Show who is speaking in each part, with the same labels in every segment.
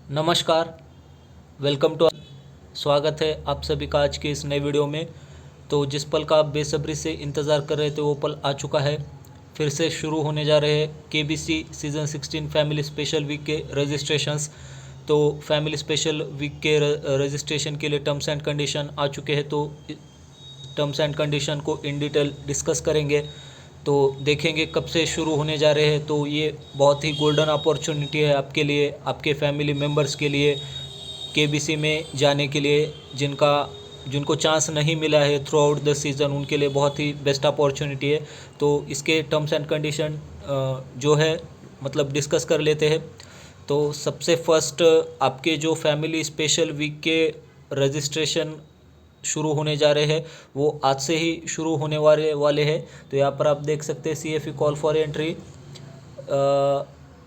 Speaker 1: नमस्कार, welcome to. स्वागत है आप सभी का आज के इस नए वीडियो में। तो जिस पल का आप बेसब्री से इंतज़ार कर रहे थे वो पल आ चुका है। फिर से शुरू होने जा रहे हैं KBC season 16 family special week के रजिस्ट्रेशंस। तो फैमिली स्पेशल वीक के रजिस्ट्रेशन के लिए टर्म्स एंड कंडीशन आ चुके हैं, तो टर्म्स एंड कंडीशन को इन डिटेल डिस्कस करेंगे। तो देखेंगे कब से शुरू होने जा रहे हैं। तो ये बहुत ही गोल्डन अपॉर्चुनिटी है आपके लिए, आपके फैमिली मेम्बर्स के लिए, केबीसी में जाने के लिए। जिनको चांस नहीं मिला है थ्रू आउट द सीज़न, उनके लिए बहुत ही बेस्ट अपॉर्चुनिटी है। तो इसके टर्म्स एंड कंडीशन जो है मतलब डिस्कस कर लेते हैं। तो सबसे फर्स्ट आपके जो फैमिली स्पेशल वीक के रजिस्ट्रेशन शुरू होने जा रहे हैं वो आज से ही शुरू होने वाले हैं। तो यहाँ पर आप देख सकते हैं CFE कॉल फॉर एंट्री।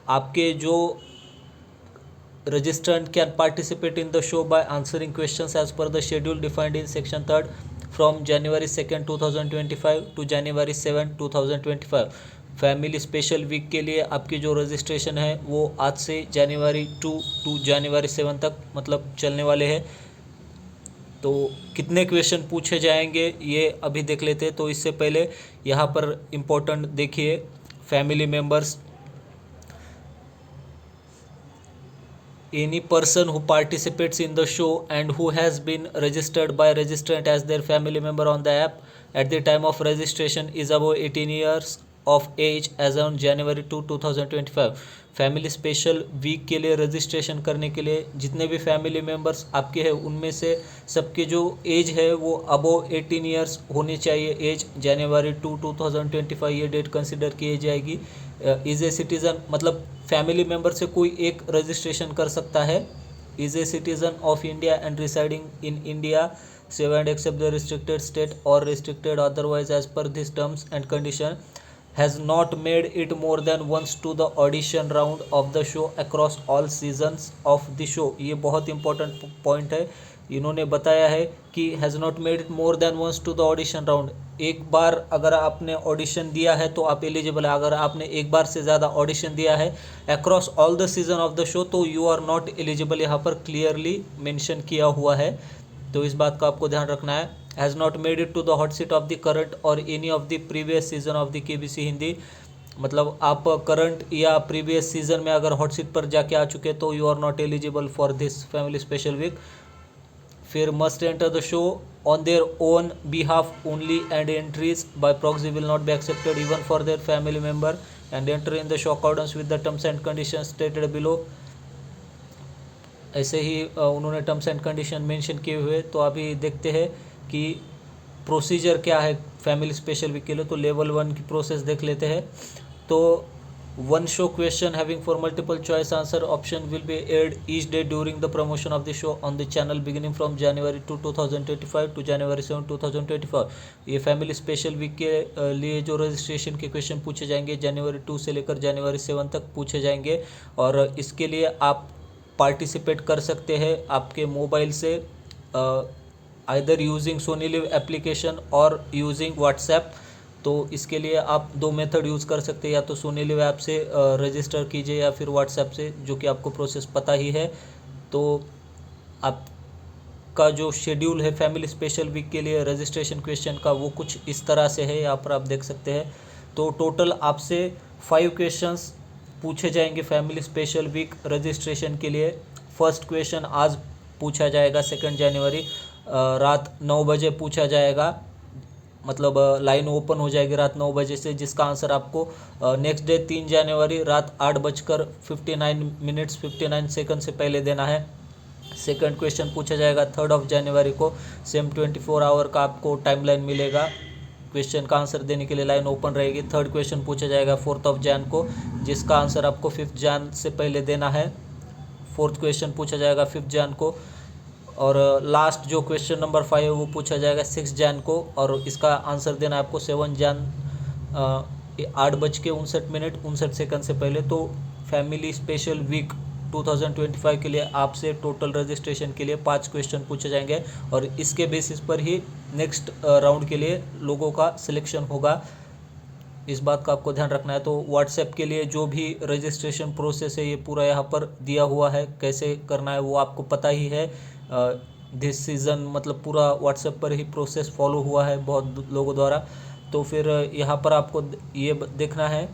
Speaker 1: आपके जो registrant can participate in the show by answering questions as per the schedule defined in section 3rd from January 2nd 2025 to January 7 2025। Family special week के लिए आपकी जो रजिस्ट्रेशन है वो आज से January 2 टू January 7 तक मतलब चलने वाले हैं। तो कितने क्वेश्चन पूछे जाएंगे ये अभी देख लेते हैं। तो इससे पहले यहाँ पर इम्पोर्टेंट देखिए, family members, any person who participates in the show and who has been registered by registrant as their family member on the app at the time of registration is above 18 years of age as on January 2 2025। Family special week के लिए registration करने के लिए जितने भी family members आपके हैं उनमें से सबके जो एज है वो अबव 18 ईयर्स होनी चाहिए। एज January 2 2025 ये डेट कंसिडर की जाएगी। इज़ ए सिटीज़न मतलब फैमिली मेम्बर से कोई एक रजिस्ट्रेशन कर सकता है। Is a citizen of India and residing in India save and except the restricted state or restricted otherwise as per this terms and condition has not made it more than once to the audition round of the show across all seasons of the show। ये बहुत important point है। इन्होंने बताया है कि has not made it more than once to the audition round. एक बार अगर आपने ऑडिशन दिया है तो आप एलिजिबल है। अगर आपने एक बार से ज़्यादा ऑडिशन दिया है across all the season of the show तो यू आर नॉट एलिजिबल, यहाँ पर क्लियरली मेंशन किया हुआ है। तो इस बात का आपको ध्यान रखना है। Has not made it to the hot seat of the current or any of the previous season of the KBC Hindi. मतलब आप करंट या प्रीवियस सीजन में अगर हॉट सीट पर जाके आ चुके तो you are not eligible for this family special week. फिर must enter the show on their own behalf only and entries by proxy will not be accepted even for their family member and enter in the show accordance with the terms and condition stated below. ऐसे ही उन्होंने terms and condition mention किए हुए। तो अभी देखते हैं कि प्रोसीजर क्या है फैमिली स्पेशल वीक के लिए। तो लेवल 1 की प्रोसेस देख लेते हैं। तो one show question having four multiple choice answer option will be aired each day during the promotion of the show on the channel beginning from January 2 2025 to January 7 2025। ये family special week के लिए जो registration के question पूछे जाएंगे January 2 से लेकर January 7 तक पूछे जाएंगे। और इसके लिए आप पार्टिसिपेट कर सकते हैं आपके मोबाइल से, either using Sony Liv application और यूजिंग व्हाट्सएप। तो इसके लिए आप दो मेथड यूज़ कर सकते हैं, या तो सोनी लिव ऐप से रजिस्टर कीजिए या फिर व्हाट्सएप से, जो कि आपको प्रोसेस पता ही है। तो आपका जो शेड्यूल है फैमिली स्पेशल वीक के लिए रजिस्ट्रेशन क्वेश्चन का वो कुछ इस तरह से है, यहाँ पर आप देख सकते हैं। तो टोटल आपसे 5 क्वेश्चंस पूछे जाएंगे फैमिली स्पेशल वीक रजिस्ट्रेशन के लिए। फर्स्ट क्वेश्चन आज पूछा जाएगा 2 जनवरी रात 9 बजे पूछा जाएगा। मतलब लाइन ओपन हो जाएगी रात 9 बजे से, जिसका आंसर आपको नेक्स्ट डे 3 जनवरी रात 8:59 59 सेकंड से पहले देना है। सेकंड क्वेश्चन पूछा जाएगा 3 जनवरी को। सेम 24 आवर का आपको टाइमलाइन मिलेगा। क्वेश्चन का आंसर देने के लिए लाइन ओपन रहेगी। थर्ड क्वेश्चन पूछा जाएगा 4 जन को, जिसका आंसर आपको 5 जन से पहले देना है। फोर्थ क्वेश्चन पूछा जाएगा 5 जन को। और लास्ट जो क्वेश्चन नंबर 5 है वो पूछा जाएगा 6 जन को, और इसका आंसर देना है आपको 7 जन 8:59 से पहले। तो फैमिली स्पेशल वीक 2025 के लिए आपसे टोटल रजिस्ट्रेशन के लिए 5 क्वेश्चन पूछे जाएंगे, और इसके बेसिस पर ही नेक्स्ट राउंड के लिए लोगों का सिलेक्शन होगा। इस बात का आपको ध्यान रखना है। तो व्हाट्सएप के लिए जो भी रजिस्ट्रेशन प्रोसेस है ये पूरा यहाँ पर दिया हुआ है, कैसे करना है वो आपको पता ही है। दिस सीज़न मतलब पूरा व्हाट्सएप पर ही प्रोसेस फॉलो हुआ है बहुत लोगों द्वारा। तो फिर यहाँ पर आपको ये देखना है,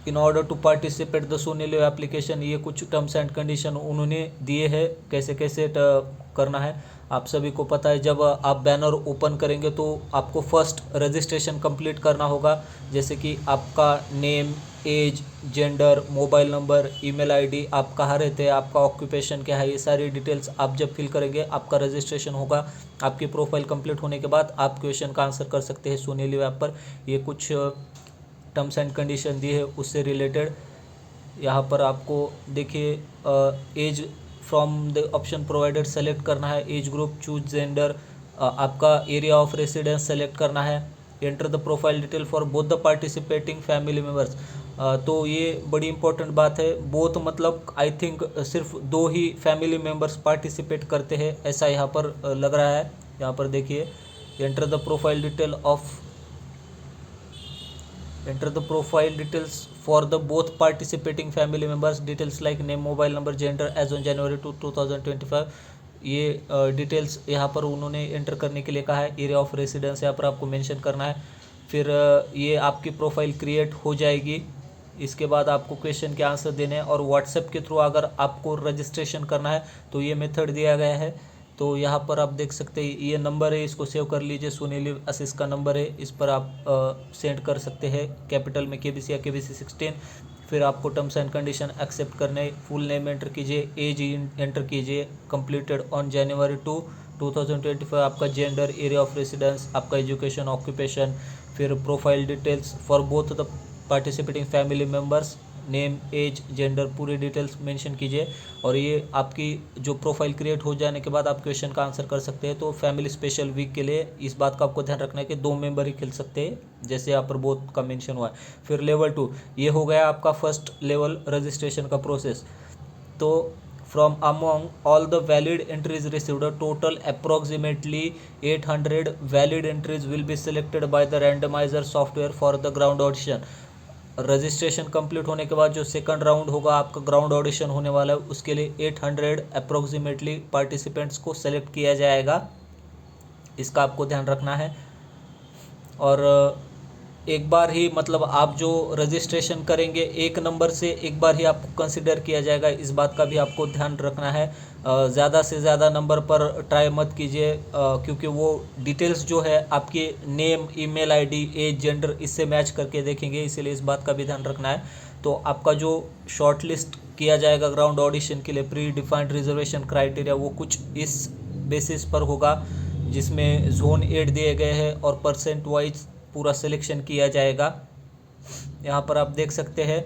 Speaker 1: in order to participate the Sony Liv application, ये कुछ टर्म्स एंड कंडीशन उन्होंने दिए हैं कैसे कैसे करना है। आप सभी को पता है जब आप बैनर ओपन करेंगे तो आपको फर्स्ट रजिस्ट्रेशन कंप्लीट करना होगा, जैसे कि आपका name, age, gender, mobile number, email ID, आप कहाँ रहते हैं, आपका ऑक्यूपेशन क्या है, ये सारी डिटेल्स आप जब फिल करेंगे आपका रजिस्ट्रेशन होगा। आपकी प्रोफाइल कंप्लीट होने के बाद आप क्वेश्चन का आंसर कर सकते हैं सोनी लिव ऐप पर। ये कुछ टर्म्स एंड कंडीशन दी है उससे रिलेटेड। यहाँ पर आपको देखिए age from the option provided select करना है, एज ग्रुप, चूज जेंडर, आपका एरिया ऑफ रेसिडेंस सेलेक्ट करना है, enter the profile detail for both the participating family members. तो ये बड़ी इंपॉर्टेंट बात है, बोथ मतलब आई थिंक सिर्फ 2 ही फैमिली मेम्बर्स पार्टिसिपेट करते हैं ऐसा यहाँ पर लग रहा है। यहाँ पर देखिए enter the profile detail of enter the profile details for the both participating family members, details like name, mobile number, gender as on January 2025। ये डिटेल्स यहाँ पर उन्होंने एंटर करने के लिए कहा है। एरिया ऑफ रेसिडेंस यहाँ पर आपको मेंशन करना है। फिर ये आपकी प्रोफाइल क्रिएट हो जाएगी। इसके बाद आपको क्वेश्चन के आंसर देने हैं और व्हाट्सएप के थ्रू अगर आपको रजिस्ट्रेशन करना है तो ये मेथड दिया गया है। तो यहाँ पर आप देख सकते हैं ये नंबर है, इसको सेव कर लीजिए, सोनी लिव असिस्ट का नंबर है, इस पर आप सेंड कर सकते हैं कैपिटल में KBC या KBC 16। फिर आपको टर्म्स एंड कंडीशन एक्सेप्ट करने, फुल नेम एंटर कीजिए, एज एंटर कीजिए, कंप्लीटेड ऑन January 2, 2025, आपका जेंडर, एरिया ऑफ रेसिडेंस, आपका एजुकेशन, ऑक्यूपेशन, फिर profile details for both the participating family members, name, age, gender, पूरी डिटेल्स मेंशन कीजिए। और ये आपकी जो प्रोफाइल क्रिएट हो जाने के बाद आप क्वेश्चन का आंसर कर सकते हैं। तो फैमिली स्पेशल वीक के लिए इस बात का आपको ध्यान रखना है कि 2 मेंबर ही खेल सकते हैं, जैसे यहाँ पर बोथ का मेंशन हुआ है। फिर लेवल 2, ये हो गया आपका फर्स्ट लेवल रजिस्ट्रेशन का प्रोसेस। तो from among all the valid entries received, total approximately 800 valid entries will be selected by the randomiser software for the ground audition. Registration complete होने के बाद जो सेकंड राउंड होगा, आपका ग्राउंड ऑडिशन होने वाला है, उसके लिए 800 अप्रोक्सीमेटली पार्टिसिपेंट्स को सेलेक्ट किया जाएगा, इसका आपको ध्यान रखना है। और एक बार ही मतलब आप जो रजिस्ट्रेशन करेंगे एक नंबर से एक बार ही आपको कंसिडर किया जाएगा, इस बात का भी आपको ध्यान रखना है। ज़्यादा से ज़्यादा नंबर पर ट्राई मत कीजिए, क्योंकि वो डिटेल्स जो है आपके name, email ID, age, gender इससे मैच करके देखेंगे, इसीलिए इस बात का भी ध्यान रखना है। तो आपका जो शॉर्ट लिस्ट किया जाएगा ग्राउंड ऑडिशन के लिए, प्री डिफाइंड रिजर्वेशन क्राइटेरिया, वो कुछ इस बेसिस पर होगा, जिसमें जोन 8 दिए गए हैं और परसेंट वाइज पूरा सिलेक्शन किया जाएगा। यहाँ पर आप देख सकते हैं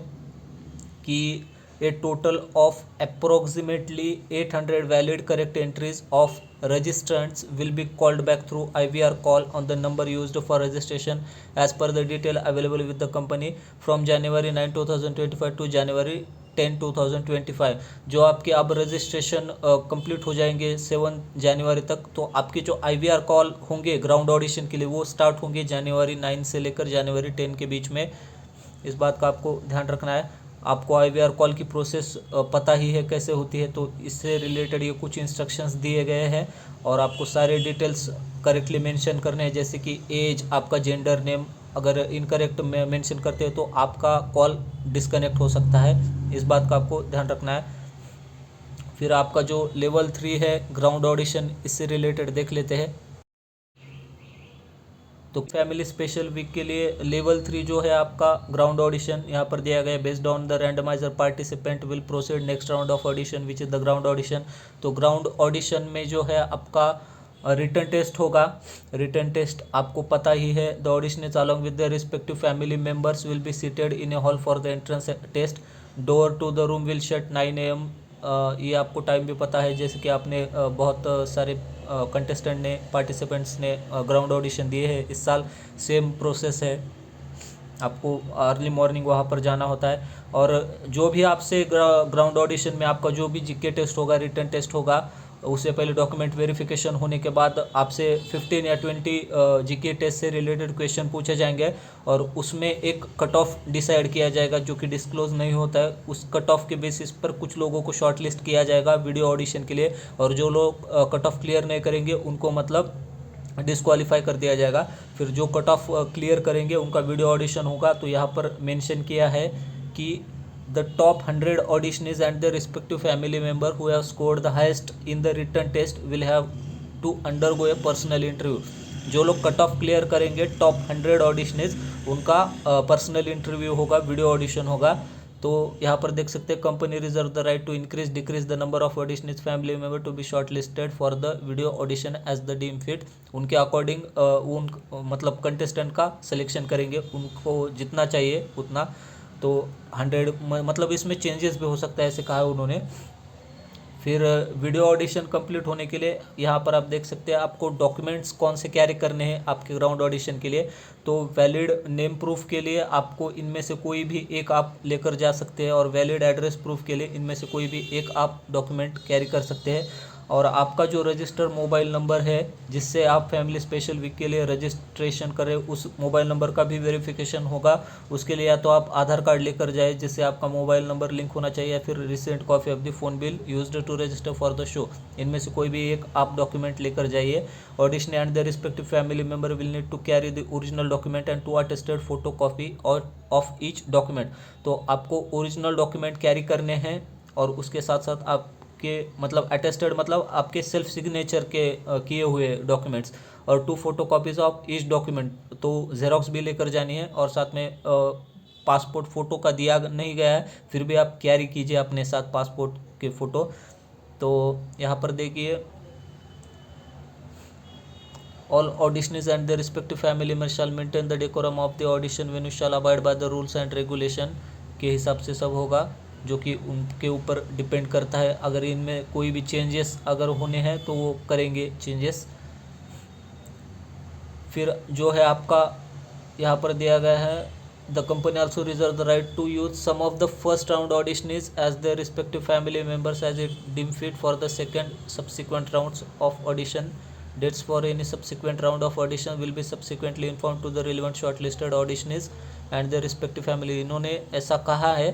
Speaker 1: कि a total of approximately 800 valid correct entries of registrants will be called back through IVR call on the number used for registration as per the detail available with the company from January 9, 2025 to January 10, 2025। जो आपके अब registration complete हो जाएंगे 7 जनवरी तक, तो आपके जो IVR call होंगे ग्राउंड ऑडिशन के लिए वो स्टार्ट होंगे January 9 से लेकर January 10 के बीच में। इस बात का आपको ध्यान रखना है। आपको IVR कॉल की प्रोसेस पता ही है कैसे होती है, तो इससे रिलेटेड ये कुछ इंस्ट्रक्शंस दिए गए हैं और आपको सारे डिटेल्स करेक्टली मेंशन करने हैं, जैसे कि एज, आपका जेंडर, नेम। अगर इनकरेक्ट में मेंशन करते हैं तो आपका कॉल डिस्कनेक्ट हो सकता है, इस बात का आपको ध्यान रखना है। फिर आपका जो लेवल 3 है ग्राउंड ऑडिशन, इससे रिलेटेड देख लेते हैं। तो फैमिली स्पेशल वीक के लिए लेवल 3 जो है आपका ग्राउंड ऑडिशन यहाँ पर दिया गया है, based on the randomiser participant will proceed next round of audition which is the ground audition. तो ग्राउंड ऑडिशन में जो है आपका रिटर्न टेस्ट होगा। रिटर्न टेस्ट आपको पता ही है, the audition is along with the respective family members will be seated in a hall for the entrance test. Door to the room will shut 9 AM। ये आपको टाइम भी पता है, जैसे कि आपने बहुत सारे कंटेस्टेंट ने, पार्टिसिपेंट्स ने ग्राउंड ऑडिशन दिए हैं इस साल, सेम प्रोसेस है, आपको अर्ली मॉर्निंग वहाँ पर जाना होता है। और जो भी आपसे ग्राउंड ऑडिशन में आपका जो भी GK टेस्ट होगा, रिटर्न टेस्ट होगा, उससे पहले डॉक्यूमेंट वेरिफिकेशन होने के बाद आपसे 15 या 20 जीके टेस्ट से रिलेटेड क्वेश्चन पूछे जाएंगे और उसमें एक कट ऑफ डिसाइड किया जाएगा जो कि डिस्क्लोज नहीं होता है। उस कट ऑफ के बेसिस पर कुछ लोगों को शॉर्ट लिस्ट किया जाएगा वीडियो ऑडिशन के लिए, और जो लोग कट ऑफ क्लियर नहीं करेंगे उनको मतलब डिस्क्वालीफाई कर दिया जाएगा। फिर जो कट ऑफ क्लियर करेंगे उनका वीडियो ऑडिशन होगा। तो यहाँ पर मेंशन किया है कि the top 100 auditionees and their respective family member who have scored the highest in the written test will have to undergo a personal interview। जो लोग कट ऑफ क्लियर करेंगे टॉप 100 ऑडिशनीज, उनका पर्सनल इंटरव्यू होगा, video audition होगा। तो यहाँ पर देख सकते हैं company reserve the right to increase decrease the number of auditionees family member to be short listed for the video audition as the deem fit. उनके अकॉर्डिंग उन मतलब कंटेस्टेंट का सिलेक्शन करेंगे, उनको जितना चाहिए उतना। तो 100 मतलब इसमें चेंजेस भी हो सकता है, ऐसे कहा है उन्होंने। फिर वीडियो ऑडिशन कंप्लीट होने के लिए यहाँ पर आप देख सकते हैं आपको डॉक्यूमेंट्स कौन से कैरी करने हैं आपके ग्राउंड ऑडिशन के लिए। तो वैलिड नेम प्रूफ के लिए आपको इनमें से कोई भी एक आप लेकर जा सकते हैं, और वैलिड एड्रेस प्रूफ के लिए इनमें से कोई भी एक आप डॉक्यूमेंट कैरी कर सकते हैं। और आपका जो रजिस्टर्ड मोबाइल नंबर है जिससे आप फैमिली स्पेशल वीक के लिए रजिस्ट्रेशन करें, उस मोबाइल नंबर का भी वेरिफिकेशन होगा। उसके लिए या तो आप आधार कार्ड लेकर जाए जिससे आपका मोबाइल नंबर लिंक होना चाहिए, या फिर recent copy of the phone bill used to register for the show. इनमें से कोई भी एक आप डॉक्यूमेंट लेकर जाइए। Audition and the respective family member will need to carry the original document and 2 attested photo copy और ऑफ ईच डॉक्यूमेंट। तो आपको ओरिजिनल डॉक्यूमेंट कैरी करने हैं, और उसके साथ साथ आप के मतलब अटेस्टेड मतलब आपके सेल्फ सिग्नेचर के किए हुए डॉक्यूमेंट्स, और 2 photo copies of each document. तो जेरोक्स भी लेकर जानी है, और साथ में पासपोर्ट फ़ोटो का दिया नहीं गया है फिर भी आप कैरी कीजिए अपने साथ पासपोर्ट के फ़ोटो। तो यहाँ पर देखिए all auditioners and the respective family member shall maintain the decorum of the audition venue shall abide by the rules and regulation के हिसाब से सब होगा, जो कि उनके ऊपर डिपेंड करता है। अगर इनमें कोई भी चेंजेस अगर होने हैं तो वो करेंगे चेंजेस। फिर जो है आपका यहाँ पर दिया गया है the company also reserve the right to use some of the first round auditionees as their respective family members as it deem fit for the second subsequent rounds of audition. Dates for any subsequent round of audition will be subsequently informed to the relevant shortlisted auditionees and their respective family। इन्होंने ऐसा कहा है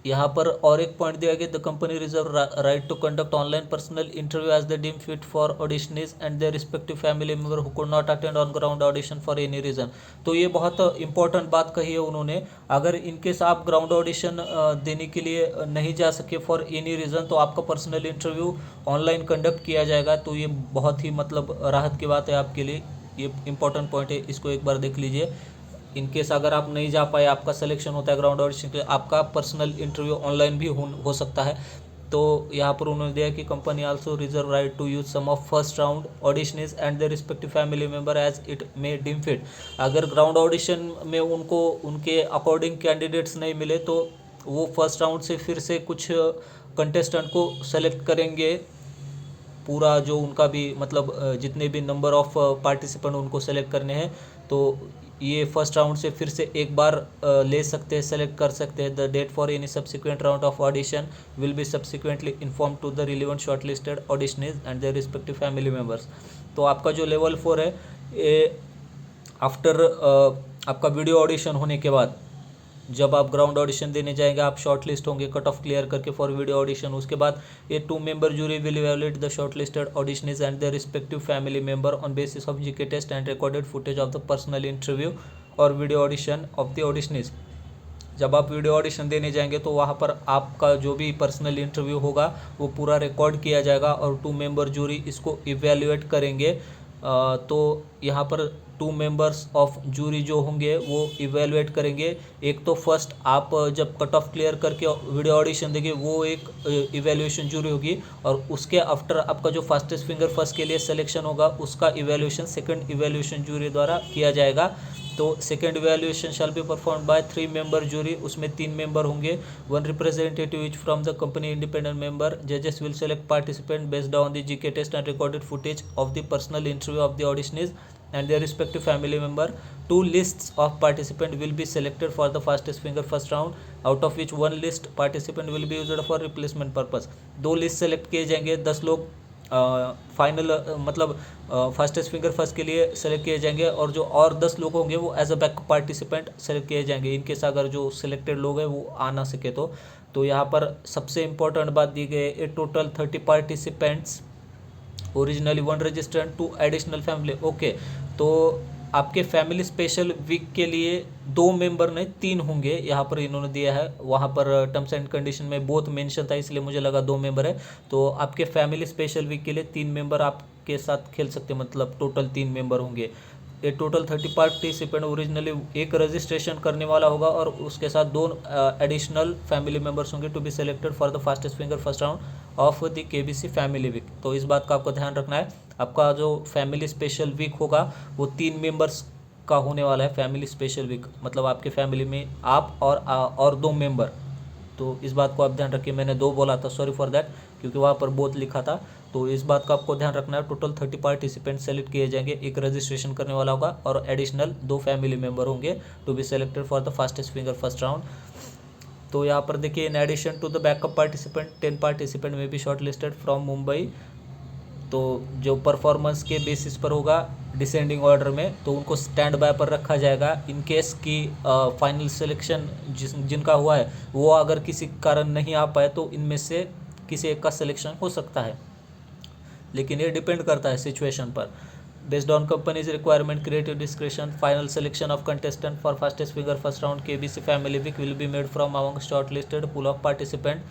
Speaker 1: यहाँ पर। और एक point दिया गया the company reserve right to conduct online personal interview as the deem fit for auditionees and their respective family member who could not attend on ground audition for any reason. तो ये बहुत important बात कही है उन्होंने। अगर in case आप ground audition देने के लिए नहीं जा सके फॉर एनी रीज़न, तो आपका पर्सनल इंटरव्यू ऑनलाइन कंडक्ट किया जाएगा। तो ये बहुत ही मतलब राहत की बात है आपके लिए, ये इंपॉर्टेंट पॉइंट है, इसको एक बार देख लीजिए। इनकेस अगर आप नहीं जा पाए, आपका सिलेक्शन होता है ग्राउंड ऑडिशन के लिए, आपका पर्सनल इंटरव्यू ऑनलाइन भी हो सकता है। तो यहाँ पर उन्होंने दिया कि company also reserve right to use some of first round auditionees and the respective family member as it may deem fit. अगर ग्राउंड ऑडिशन में उनको उनके अकॉर्डिंग कैंडिडेट्स नहीं मिले तो वो फर्स्ट राउंड से फिर से कुछ कंटेस्टेंट को सेलेक्ट करेंगे। पूरा जो उनका भी मतलब जितने भी नंबर ऑफ पार्टिसिपेंट उनको सेलेक्ट करने हैं, तो ये फर्स्ट राउंड से फिर से एक बार ले सकते हैं, सेलेक्ट कर सकते हैं। The date for any subsequent round of audition will be subsequently inform to the relevant shortlisted auditionees and their respective family members. तो आपका जो लेवल 4 है, ये आफ्टर आपका वीडियो ऑडिशन होने के बाद जब आप ग्राउंड ऑडिशन देने जाएंगे, आप शॉर्ट लिस्ट होंगे कट ऑफ क्लियर करके फॉर वीडियो ऑडिशन। उसके बाद ये 2 member jury will evaluate the short listed auditionees and their respective family member on basis of GK test and recorded footage of the personal interview or video audition of the auditionees. जब आप video audition देने जाएंगे तो वहाँ पर आपका जो भी पर्सनल इंटरव्यू होगा वो पूरा रिकॉर्ड किया जाएगा, और 2 मेंबर जूरी इसको इवैल्यूएट करेंगे। तो यहाँ पर 2 मेंबर्स ऑफ जूरी जो होंगे वो इवेलुएट करेंगे। एक तो फर्स्ट आप जब कट ऑफ क्लियर करके वीडियो ऑडिशन देंगे वो एक इवेल्यूएशन जूरी होगी, और उसके आफ्टर आपका जो फास्टेस्ट फिंगर फर्स्ट के लिए सिलेक्शन होगा उसका इवेल्यूएशन सेकंड इवेल्यूएशन जूरी द्वारा किया जाएगा। तो second evaluation shall be performed by 3 member jury. उसमें 3 मेंबर होंगे, 1 representative each from the company independent member. जजेस will select participant based on the GK test and recorded footage of the personal interview of the auditionees and their respective family member. Two lists of participant will be selected for the fastest finger first round, out of which one list participant will be used for replacement purpose. दो list select किए जाएंगे, 10 लोग final मतलब fastest finger first के लिए select किए जाएंगे, और जो और 10 लोग होंगे वो as a backup participant select किए जाएंगे, इनकेस अगर जो सिलेक्टेड लोग हैं वो आ ना सके तो यहाँ पर सबसे इम्पोर्टेंट बात दी गई है, total 30 participants, originally 1 registrant, 2 additional family. Okay, तो आपके फैमिली स्पेशल वीक के लिए 2 मेंबर नहीं 3 होंगे, यहाँ पर इन्होंने दिया है, वहाँ पर टर्म्स एंड कंडीशन में बोथ मेंशन था इसलिए मुझे लगा 2 मेंबर है। तो आपके फैमिली स्पेशल वीक के लिए 3 मेंबर आपके साथ खेल सकते हैं, मतलब टोटल 3 मेंबर होंगे। ये टोटल 30 पार्टिसिपेंट, ओरिजिनली एक रजिस्ट्रेशन करने वाला होगा और उसके साथ 2 एडिशनल फैमिली मेंबर्स होंगे to be selected for the fastest finger first round of the KBC family week. तो इस बात का आपको ध्यान रखना है, आपका जो फैमिली स्पेशल वीक होगा वो 3 मेंबर्स का होने वाला है। फैमिली स्पेशल वीक मतलब आपके फैमिली में आप और 2 मेंबर, तो इस बात को आप ध्यान रखिए। मैंने 2 बोला था, सॉरी फॉर दैट, क्योंकि वहाँ पर बोथ लिखा था, तो इस बात का आपको ध्यान रखना है। टोटल 30 पार्टिसिपेंट सेलेक्ट किए जाएंगे, एक रजिस्ट्रेशन करने वाला होगा और एडिशनल 2 फैमिली मेंबर होंगे to be selected for the fastest finger first round. तो यहाँ पर देखिए, in addition to the backup participant 10 participant में be short listed from Mumbai. तो जो परफॉर्मेंस के बेसिस पर होगा डिसेंडिंग ऑर्डर में, तो उनको स्टैंड बाय पर रखा जाएगा। इन केस की फाइनल सिलेक्शन जिनका हुआ है वो अगर किसी कारण नहीं आ पाए तो इनमें से किसी एक का सिलेक्शन हो सकता है, लेकिन ये डिपेंड करता है सिचुएशन पर। Based on companies requirement, creative description, final selection of contestant for fastest finger first round KBC family week will be made from among short listed pool of participant.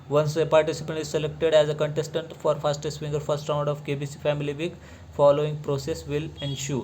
Speaker 1: Once a participant is selected as a contestant for fastest finger first round of KBC Family Week, following process will ensue.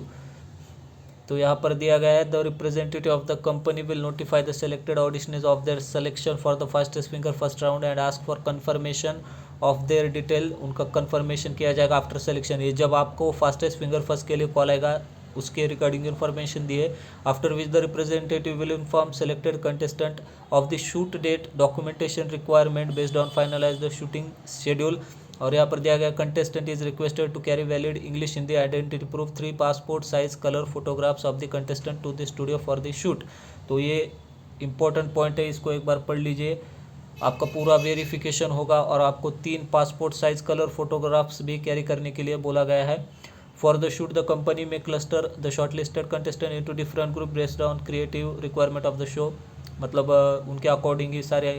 Speaker 1: तो यहाँ पर दिया गया है, the representative of the company will notify the selected auditioners of their selection for the fastest finger first round and ask for confirmation of their detail. उनका confirmation किया जाएगा after selection. ये जब आपको फास्टेस्ट फिंगर फर्स्ट के लिए call आएगा उसके रिगार्डिंग इन्फॉर्मेशन दी है. After which the representative will inform selected contestant of the shoot date, documentation requirement based on finalise the shooting schedule. और यहाँ पर दिया गया, contestant is requested to carry valid English Hindi identity proof, 3 passport size colour photographs of the contestant to the studio for the shoot. तो ये important point है, इसको एक बार पढ़ लीजिए. आपका पूरा वेरिफिकेशन होगा और आपको 3 पासपोर्ट साइज कलर फोटोग्राफ्स भी कैरी करने के लिए बोला गया है. For the shoot the company may cluster the short listed contestant into different group based on creative requirement of the show. मतलब उनके अकॉर्डिंग ही सारे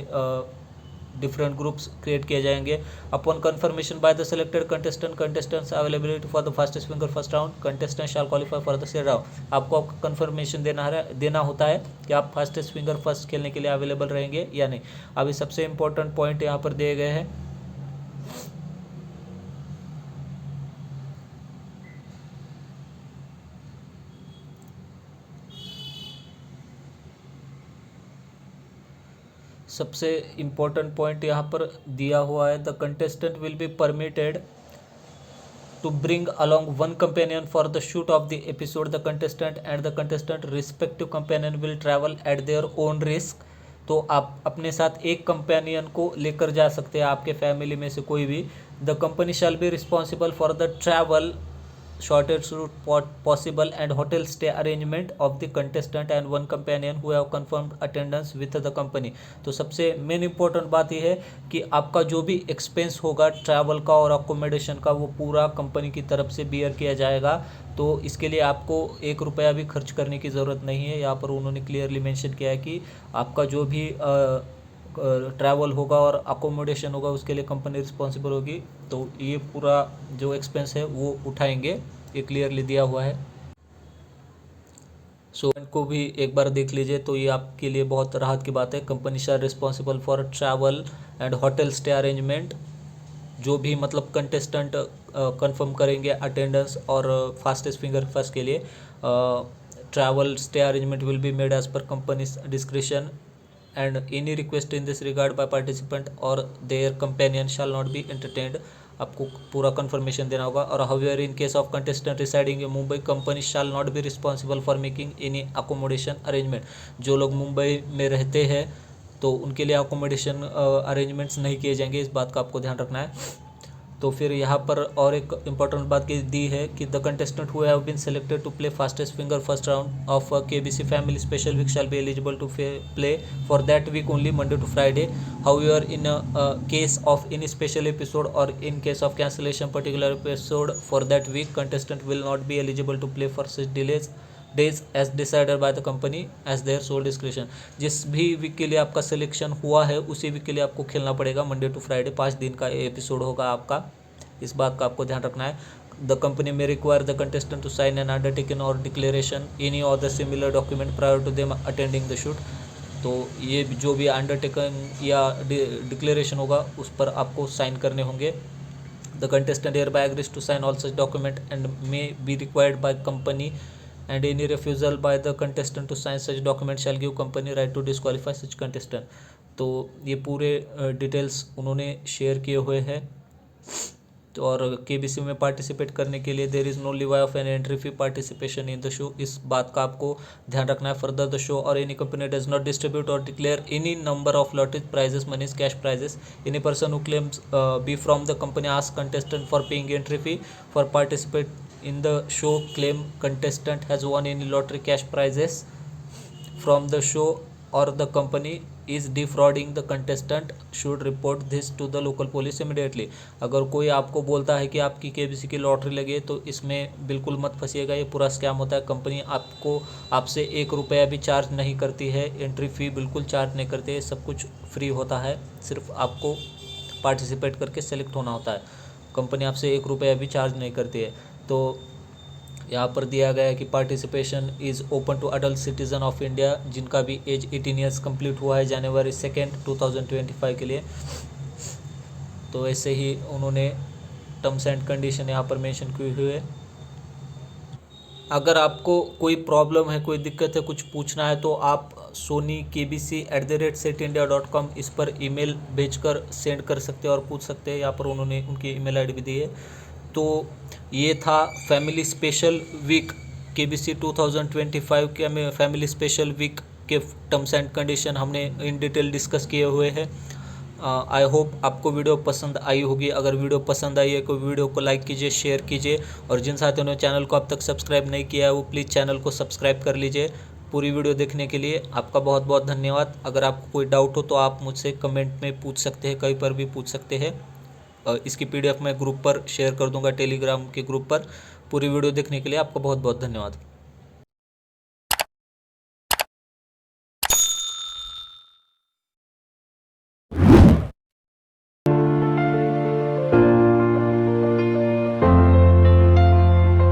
Speaker 1: डिफरेंट ग्रुप्स क्रिएट किए जाएंगे. Upon confirmation by the selected contestants availability for the fastest finger first round, contestant shall qualify for the said round. आपको confirmation देना होता है कि आप फास्टेस्ट फिंगर फर्स्ट खेलने के लिए अवेलेबल रहेंगे या नहीं. अभी सबसे इंपॉर्टेंट पॉइंट यहाँ पर दिए गए हैं. सबसे इम्पोर्टेंट पॉइंट यहाँ पर दिया हुआ है, the contestant will be permitted to bring along one companion for the shoot of the episode. The contestant and the contestant respective companion will travel at their own risk. तो आप अपने साथ एक कंपेनियन को लेकर जा सकते हैं, आपके फैमिली में से कोई भी. The company shall be responsible for the travel, shortest route possible and hotel stay arrangement of the contestant and one companion who have confirmed attendance with the company. तो सबसे मेन इंपॉर्टेंट बात यह है कि आपका जो भी एक्सपेंस होगा ट्रैवल का और अकोमोडेशन का वो पूरा कंपनी की तरफ से बियर किया जाएगा. तो इसके लिए आपको 1 रुपया भी खर्च करने की ज़रूरत नहीं है. यहाँ पर उन्होंने क्लियरली मेंशन किया है कि आपका जो भी ट्रैवल होगा और अकोमोडेशन होगा उसके लिए कंपनी रिस्पॉन्सिबल होगी. तो ये पूरा जो एक्सपेंस है वो उठाएंगे, ये क्लियरली दिया हुआ है. सो इनको भी एक बार देख लीजिए, तो ये आपके लिए बहुत राहत की बात है. Company shall responsible for travel and hotel stay arrangement. जो भी मतलब कंटेस्टेंट कंफर्म करेंगे अटेंडेंस और फास्टेस्ट फिंगर फर्स्ट के लिए, travel stay arrangement will be made as per company description and any request in this regard by participant or their companion shall not be entertained. आपको पूरा confirmation देना होगा. और however in case of contestant residing in Mumbai, company shall not be responsible for making any accommodation arrangement. जो लोग मुंबई में रहते हैं तो उनके लिए अकोमोडेशन अरेंजमेंट्स नहीं किए जाएंगे, इस बात का आपको ध्यान रखना है. तो फिर यहाँ पर और एक इम्पॉर्टेंट बात की दी है कि the contestant who have been selected to play fastest finger first round of KBC family special week shall be eligible to play for that week only Monday to Friday. However, in case of any special episode or in case of cancellation particular episode for that week, contestant will not be eligible to play for such days as decided by the company as their sole discretion. जिस भी week के लिए आपका selection हुआ है उसी week के लिए आपको खेलना पड़ेगा. मंडे टू फ्राइडे 5 दिन का एपिसोड होगा आपका. इस बात का आपको ध्यान रखना है. The company may require the contestant to sign an undertaking or declaration any other similar document prior to them attending the shoot. तो ये जो भी अंडरटेकन या डिक्लेरेशन होगा उस पर आपको साइन करने होंगे. The contestant hereby agrees to sign all such document and may be required by company and any refusal by the contestant to sign such document shall give company right to disqualify such contestant. तो ये पूरे details उन्होंने share किए हुए हैं. तो और KBC में पार्टिसिपेट करने के लिए there is no levy of an entry fee participation in the show. इस बात का आपको ध्यान रखना है. Further the show or any company does not distribute or declare any number of lotteries prizes monies cash prizes. Any person who claims be from the company ask contestant for paying entry fee for participate in the show claim contestant has won any lottery cash prizes from the show or the company is defrauding the contestant should report this to the local police immediately. अगर कोई आपको बोलता है कि आपकी KBC की lottery लगी है तो इसमें बिल्कुल मत फंसिएगा. ये पूरा स्कैम होता है. कंपनी आपसे 1 रुपया भी चार्ज नहीं करती है. एंट्री फ़ी बिल्कुल चार्ज नहीं करती है. सब कुछ फ्री होता है. सिर्फ आपको पार्टिसिपेट करके सेलेक्ट होना होता है. कंपनी आपसे 1 रुपया भी चार्ज नहीं करती है. तो यहाँ पर दिया गया है कि participation is open to adult citizen of India जिनका भी एज 18 ईयर्स कंप्लीट हुआ है जनवरी 2, 2025 के लिए. तो ऐसे ही उन्होंने टर्म्स एंड कंडीशन यहाँ पर मेंशन किए हुए. अगर आपको कोई प्रॉब्लम है, कोई दिक्कत है, कुछ पूछना है तो आप sony@setindia.com इस पर ईमेल भेजकर सेंड कर सकते हैं और पूछ सकते हैं. यहाँ पर उन्होंने उनकी ईमेल आईडी भी दी है. तो ये था फैमिली स्पेशल वीक केबीसी 2025 के फैमिली स्पेशल वीक के टर्म्स एंड कंडीशन हमने इन डिटेल डिस्कस किए हुए हैं. आई होप आपको वीडियो पसंद आई होगी. अगर वीडियो पसंद आई है तो वीडियो को लाइक कीजिए, शेयर कीजिए और जिन साथियों ने चैनल को अब तक सब्सक्राइब नहीं किया है वो प्लीज़ चैनल को सब्सक्राइब कर लीजिए. पूरी वीडियो देखने के लिए आपका बहुत बहुत धन्यवाद. अगर आपको कोई डाउट हो तो आप मुझसे कमेंट में पूछ सकते हैं, कहीं पर भी पूछ सकते हैं. इसकी PDF मैं ग्रुप पर शेयर कर दूंगा, टेलीग्राम के ग्रुप पर. पूरी वीडियो देखने के लिए आपका बहुत बहुत धन्यवाद.